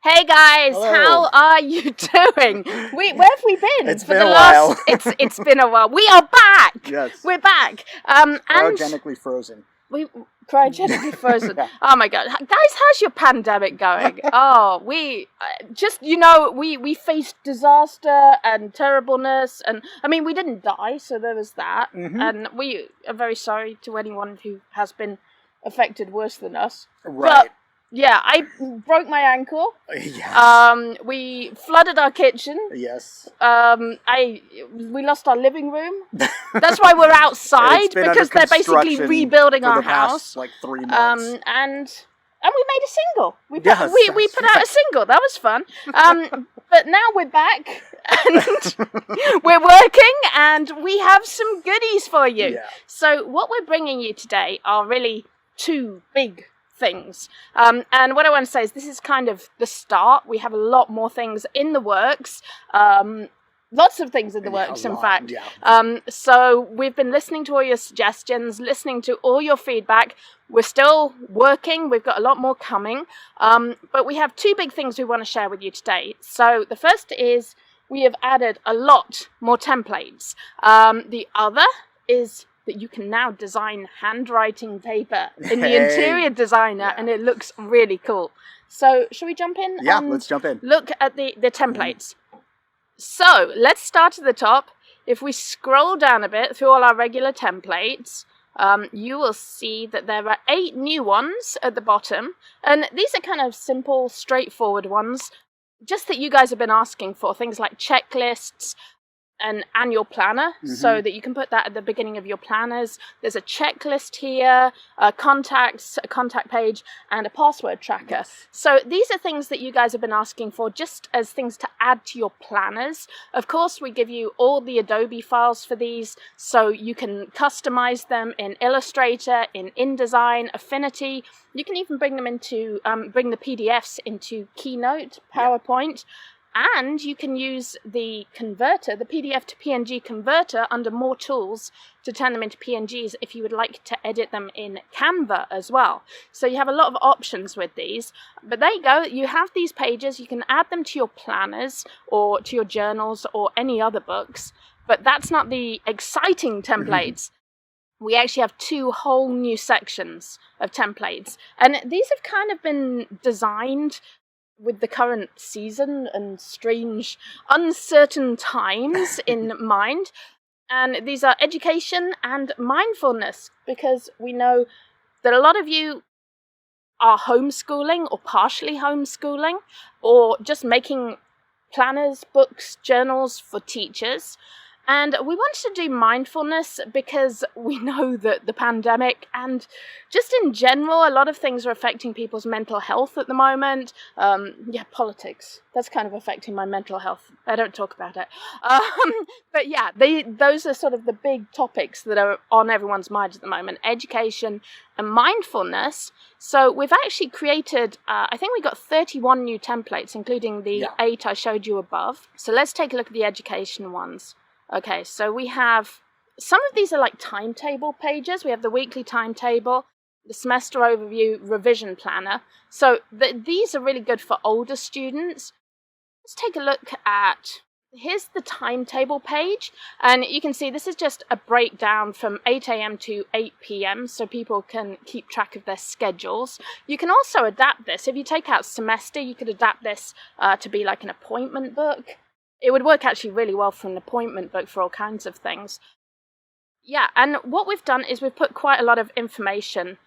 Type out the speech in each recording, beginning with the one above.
Hey guys, Hello. how are you doing? Where have we been? It's been a while. It's been a while. We are back. Yes. We're back. Cryogenically frozen. We cryogenically frozen. Yeah. Oh my god, guys, how's your pandemic going? Oh, we we faced disaster and terribleness, and I mean we didn't die, so there was that, and we are very sorry to anyone who has been affected worse than us. Right. But, yeah, I broke my ankle. Yes. We flooded our kitchen. Yes. We lost our living room. That's why we're outside, because they're basically rebuilding our house. Past, like 3 months. And we made a single. We put out a single. That was fun. But now we're back and we're working, and we have some goodies for you. Yeah. So what we're bringing you today are really two big things. And what I want to say is this is kind of the start. We have a lot more things in the works. Lots of things in the works, in fact. Yeah. So we've been listening to all your suggestions, listening to all your feedback. We're still working. We've got a lot more coming. But we have two big things we want to share with you today. So the first is we have added a lot more templates. The other is that you can now design handwriting paper in the interior designer, and it looks really cool. So, shall we jump in? Yeah, let's jump in. Look at the templates. So, let's start at the top. If we scroll down a bit through all our regular templates, you will see that there are 8 new ones at the bottom. And these are kind of simple, straightforward ones, just that you guys have been asking for. Things like checklists, an annual planner, so that you can put that at the beginning of your planners. There's a checklist here, contacts, a contact page, and a password tracker. Yes. So these are things that you guys have been asking for, just as things to add to your planners. Of course, we give you all the Adobe files for these, so you can customize them in Illustrator, in InDesign, Affinity. You can even bring them into bring the PDFs into Keynote, PowerPoint. And you can use the converter, the PDF to PNG converter, under More Tools to turn them into PNGs if you would like to edit them in Canva as well. So you have a lot of options with these. But there you go, you have these pages, you can add them to your planners or to your journals or any other books. But that's not the exciting templates. We actually have 2 whole new sections of templates. And these have kind of been designed with the current season and strange, uncertain times in mind. And these are education and mindfulness, because we know that a lot of you are homeschooling or partially homeschooling, or just making planners, books, journals for teachers. And we wanted to do mindfulness because we know that the pandemic and just in general, a lot of things are affecting people's mental health at the moment. Politics. That's kind of affecting my mental health. I don't talk about it. But yeah, those are sort of the big topics that are on everyone's minds at the moment. Education and mindfulness. So we've actually created, I think we got 31 new templates, including the 8 I showed you above. So let's take a look at the education ones. Okay, so we have, some of these are like timetable pages. We have the weekly timetable, the semester overview, revision planner. So these are really good for older students. Let's take a look at, here's the timetable page. And you can see this is just a breakdown from 8 a.m. to 8 p.m. so people can keep track of their schedules. You can also adapt this. If you take out semester, you could adapt this to be like an appointment book. It would work actually really well for an appointment book for all kinds of things. Yeah, and what we've done is we've put quite a lot of information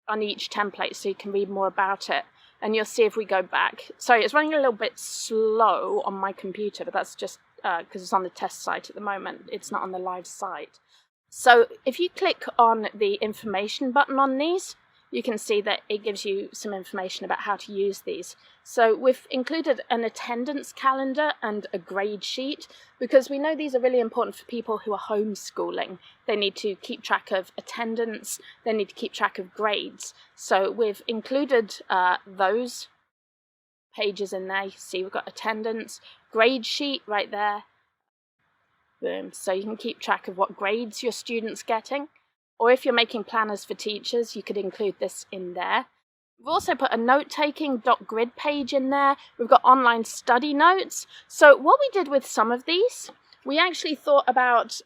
on each template so you can read more about it. And you'll see if we go back. Sorry, it's running a little bit slow on my computer, but that's just because it's on the test site at the moment. It's not on the live site. So if you click on the information button on these, you can see that it gives you some information about how to use these. So we've included an attendance calendar and a grade sheet, because we know these are really important for people who are homeschooling. They need to keep track of attendance, they need to keep track of grades. So we've included those pages in there. You see we've got attendance, grade sheet right there. Boom. So you can keep track of what grades your student's getting. Or if you're making planners for teachers, you could include this in there. We've also put a note-taking.grid page in there. We've got online study notes. So what we did with some of these, we actually thought about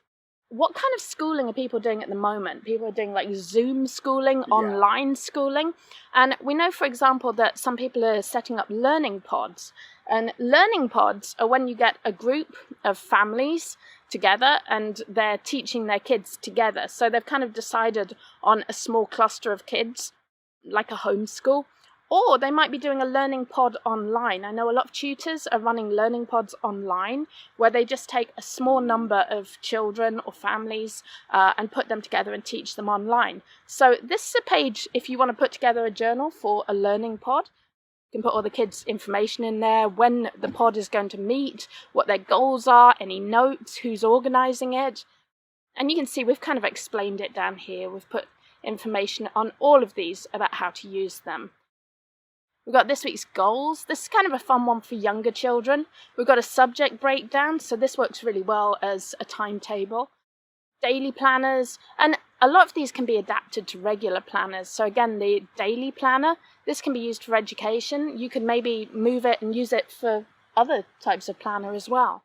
what kind of schooling are people doing at the moment? People are doing like Zoom schooling, online schooling. And we know, for example, that some people are setting up learning pods. And learning pods are when you get a group of families together and they're teaching their kids together. So they've kind of decided on a small cluster of kids, like a homeschool. Or they might be doing a learning pod online. I know a lot of tutors are running learning pods online where they just take a small number of children or families and put them together and teach them online. So this is a page if you want to put together a journal for a learning pod. You can put all the kids' information in there, when the pod is going to meet, what their goals are, any notes, who's organising it. And you can see we've kind of explained it down here. We've put information on all of these about how to use them. We've got this week's goals. This is kind of a fun one for younger children. We've got a subject breakdown, so this works really well as a timetable. Daily planners, and a lot of these can be adapted to regular planners. So again, the daily planner, this can be used for education. You could maybe move it and use it for other types of planner as well.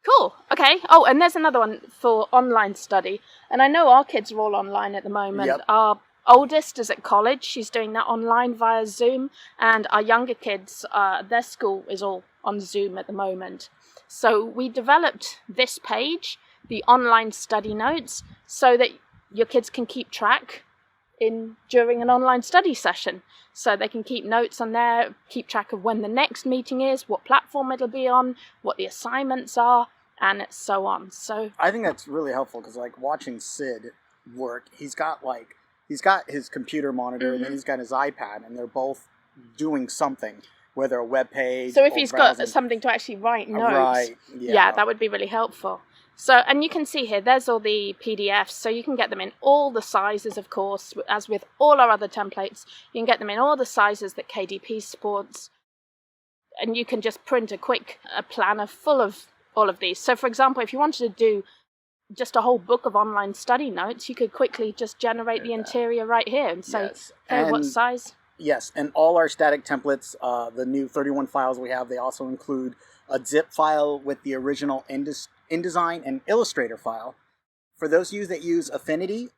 Cool, okay. Oh, and there's another one for online study. And I know our kids are all online at the moment. Yep. Our oldest is at college. She's doing that online via Zoom. And our younger kids, their school is all on Zoom at the moment. So we developed this page, the online study notes, so that your kids can keep track during an online study session. So they can keep notes on there, keep track of when the next meeting is, what platform it'll be on, what the assignments are, and so on. So I think that's really helpful because, like, watching Sid work, he's got his computer monitor and then he's got his iPad, and they're both doing something, whether a web page. So if he's got something to actually write notes, yeah, that would be really helpful. So, and you can see here, there's all the PDFs, so you can get them in all the sizes, of course, as with all our other templates. You can get them in all the sizes that KDP supports, and you can just print a planner full of all of these. So, for example, if you wanted to do just a whole book of online study notes, you could quickly just generate the interior right here and say, hey, what size? Yes, and all our static templates, the new 31 files we have, they also include a zip file with the original InDesign and Illustrator file. For those of you that use Affinity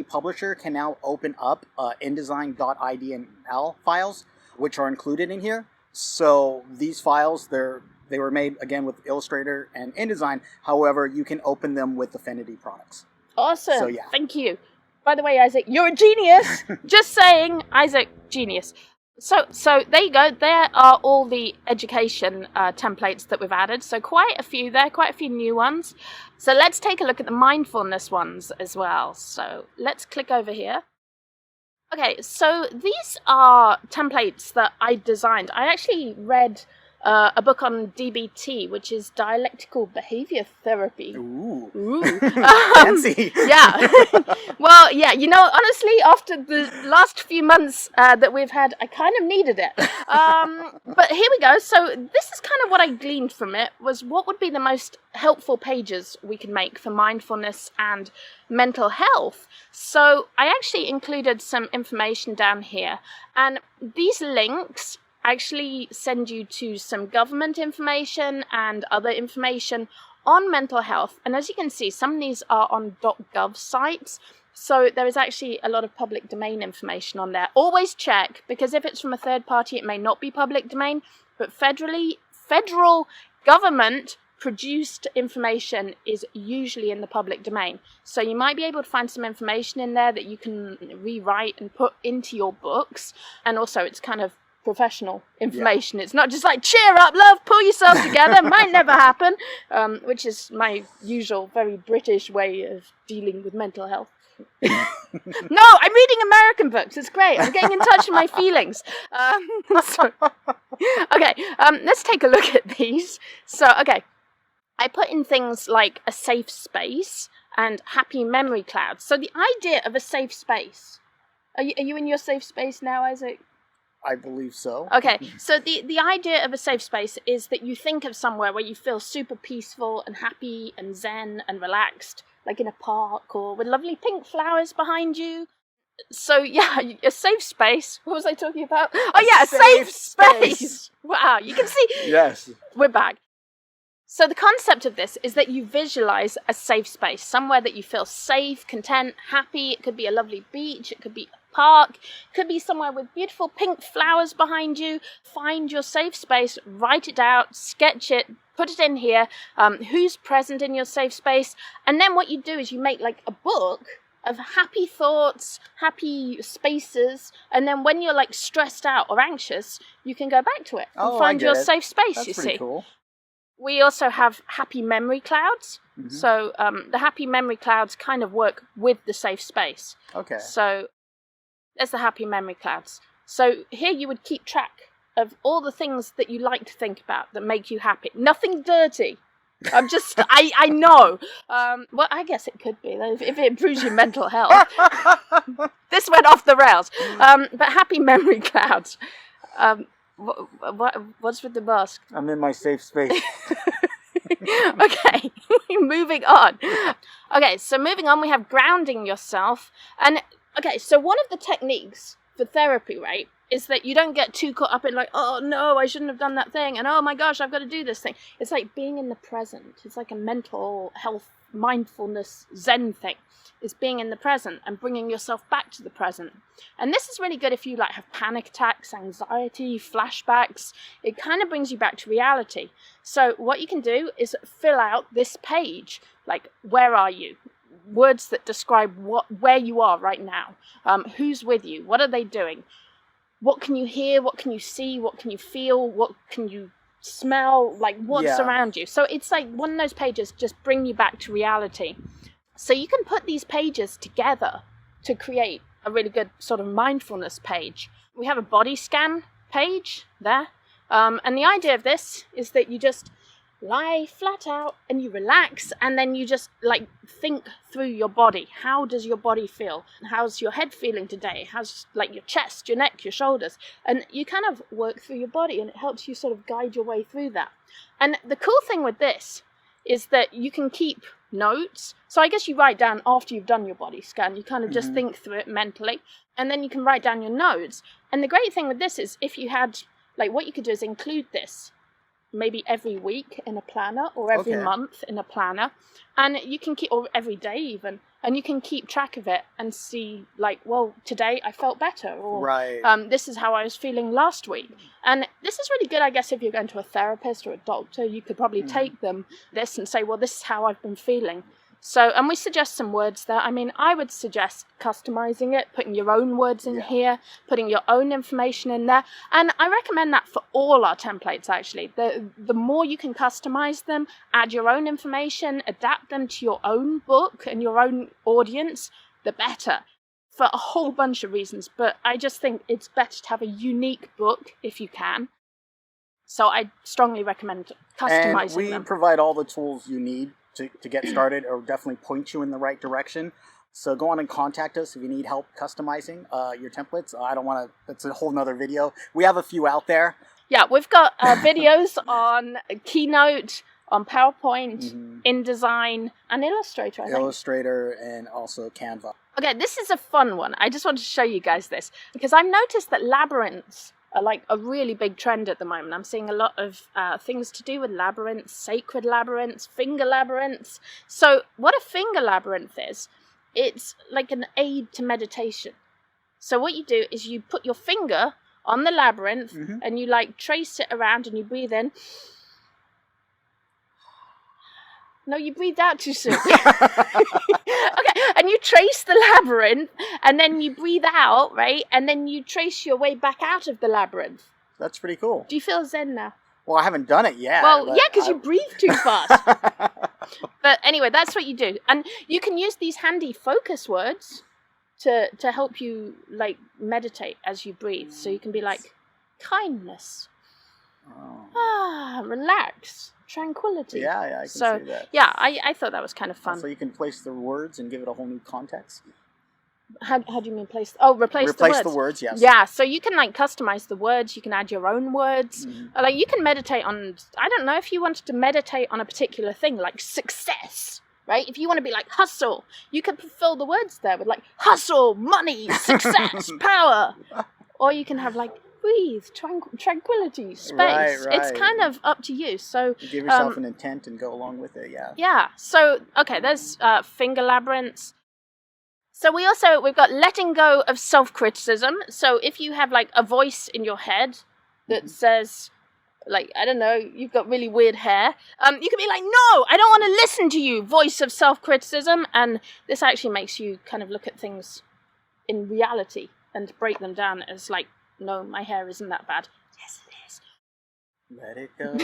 Publisher can now open up InDesign.idnl files, which are included in here. So these files, they were made, again, with Illustrator and InDesign. However, you can open them with Affinity products. Awesome. So, yeah. Thank you. By the way, Isaac, you're a genius. Just saying, Isaac, genius. So there you go. There are all the education templates that we've added. So quite a few there, quite a few new ones. So let's take a look at the mindfulness ones as well. So let's click over here. Okay, so these are templates that I designed. I actually read a book on DBT, which is dialectical behavior therapy. Ooh. Fancy. Yeah. Well, yeah, honestly, after the last few months that we've had, I kind of needed it. But here we go. So this is kind of what I gleaned from it, was what would be the most helpful pages we can make for mindfulness and mental health. So I actually included some information down here, and these links actually send you to some government information and other information on mental health. And as you can see, some of these are on .gov sites. So there is actually a lot of public domain information on there. Always check, because if it's from a third party, it may not be public domain, but federal government produced information is usually in the public domain. So you might be able to find some information in there that you can rewrite and put into your books. And also it's kind of professional information. Yeah. It's not just like, cheer up, love, pull yourself together, might never happen, which is my usual very British way of dealing with mental health. No, I'm reading American books. It's great. I'm getting in touch with my feelings. Okay, let's take a look at these. So, okay, I put in things like a safe space and happy memory clouds. So the idea of a safe space. Are you in your safe space now, Isaac? I believe so. Okay, so the idea of a safe space is that you think of somewhere where you feel super peaceful and happy and zen and relaxed, like in a park or with lovely pink flowers behind you. So yeah, a safe space. What was I talking about? Oh yeah, a safe space. Wow, you can see. Yes. We're back. So the concept of this is that you visualize a safe space, somewhere that you feel safe, content, happy. It could be a lovely beach, it could be a park, it could be somewhere with beautiful pink flowers behind you. Find your safe space, write it out, sketch it, put it in here, who's present in your safe space. And then what you do is you make like a book of happy thoughts, happy spaces, and then when you're like stressed out or anxious, you can go back to it and find your safe space. That's pretty cool. We also have happy memory clouds. Mm-hmm. So the happy memory clouds kind of work with the safe space. Okay. So there's the happy memory clouds. So here you would keep track of all the things that you like to think about that make you happy. Nothing dirty. I know. Well, I guess it could be if it improves your mental health. This went off the rails. But happy memory clouds. What's with the mask? I'm in my safe space. Okay, moving on. Okay, so moving on, we have grounding yourself. And okay, so one of the techniques for therapy, right, is that you don't get too caught up in like, oh no, I shouldn't have done that thing, and oh my gosh, I've got to do this thing. It's like being in the present. It's like a mental health, mindfulness, Zen thing. Is being in the present and bringing yourself back to the present. And this is really good if you like have panic attacks, anxiety, flashbacks. It kind of brings you back to reality. So what you can do is fill out this page. Like, where are you? Words that describe where you are right now. Who's with you? What are they doing? What can you hear? What can you see? What can you feel? What can you smell? Like, what's around you? So it's like one of those pages just bring you back to reality. So you can put these pages together to create a really good sort of mindfulness page. We have a body scan page there. And the idea of this is that you just lie flat out and you relax, and then you just like think through your body. How does your body feel? How's your head feeling today? How's like your chest, your neck, your shoulders? And you kind of work through your body, and it helps you sort of guide your way through that. And the cool thing with this is that you can keep notes. So I guess you write down after you've done your body scan, you kind of just think through it mentally, and then you can write down your notes. And the great thing with this is if you had, like, what you could do is include this maybe every week in a planner, or every month in a planner, and you can keep, or every day even, and you can keep track of it and see, like, well, today I felt better, or this is how I was feeling last week. And this is really good, I guess, if you're going to a therapist or a doctor. You could probably take them this and say, well, this is how I've been feeling. So, and we suggest some words there. I mean, I would suggest customizing it, putting your own words in here, putting your own information in there. And I recommend that for all our templates, actually. The more you can customize them, add your own information, adapt them to your own book and your own audience, the better. For a whole bunch of reasons. But I just think it's better to have a unique book if you can. So I strongly recommend customizing them. And we provide all the tools you need to get started, or definitely point you in the right direction. So go on and contact us if you need help customizing your templates. I don't want to, that's a whole nother video. We have a few out there. Yeah, we've got videos on Keynote, on PowerPoint, InDesign, and Illustrator, I think. Illustrator and also Canva. Okay, this is a fun one. I just wanted to show you guys this, because I've noticed that labyrinths are like a really big trend at the moment. I'm seeing a lot of things to do with labyrinths, sacred labyrinths, finger labyrinths. So what a finger labyrinth is, it's like an aid to meditation. So what you do is you put your finger on the labyrinth and you like trace it around and you breathe in. No, you breathed out too soon. Okay, and you trace the labyrinth, and then you breathe out, right? And then you trace your way back out of the labyrinth. That's pretty cool. Do you feel zen now? Well, I haven't done it yet. Well, yeah, because you breathe too fast. But anyway, that's what you do. And you can use these handy focus words to help you, like, meditate as you breathe. So you can be like, kindness. Relax. Tranquility. Yeah, I can see that. Yeah, I thought that was kind of fun. So you can place the words and give it a whole new context. How do you mean place? Oh, replace the words. Replace the words, yes. Yeah, so you can like customize the words. You can add your own words. Like you can meditate on. I don't know if you wanted to meditate on a particular thing, like success right? If you want to be like hustle, you can fill the words there with like hustle, money, success, power. Or you can have like breathe, tranquility, space. Right. It's kind of up to you. So give yourself an intent and go along with it. Yeah. Yeah. So okay, there's finger labyrinths. So we've got letting go of self-criticism. So if you have like a voice in your head that says, like, I don't know, you've got really weird hair, you can be like, no, I don't want to listen to you, voice of self-criticism. And this actually makes you kind of look at things in reality and break them down as like, no, my hair isn't that bad. Yes, it is. Let it go.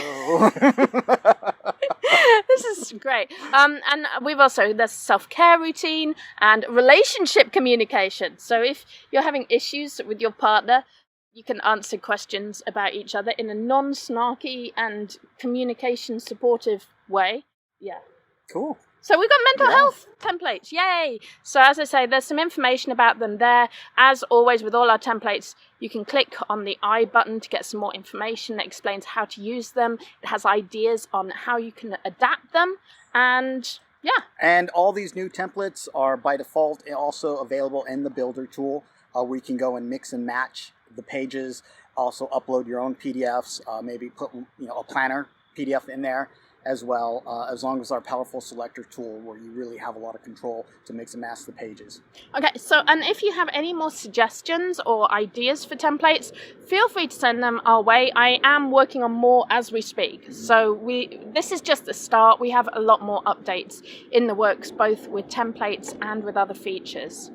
This is great. And we've also, there's self-care routine and relationship communication. So if you're having issues with your partner, you can answer questions about each other in a non-snarky and communication supportive way. Yeah. Cool. So we've got mental health templates. Yay! So as I say, there's some information about them there. As always with all our templates, you can click on the I button to get some more information that explains how to use them. It has ideas on how you can adapt them. And yeah. And all these new templates are by default also available in the Builder tool. We can go and mix and match the pages, also upload your own PDFs, maybe put a planner PDF in there as well, as long as our powerful selector tool where you really have a lot of control to mix and match the pages. Okay, so and if you have any more suggestions or ideas for templates, feel free to send them our way. I am working on more as we speak. So this is just the start. We have a lot more updates in the works, both with templates and with other features.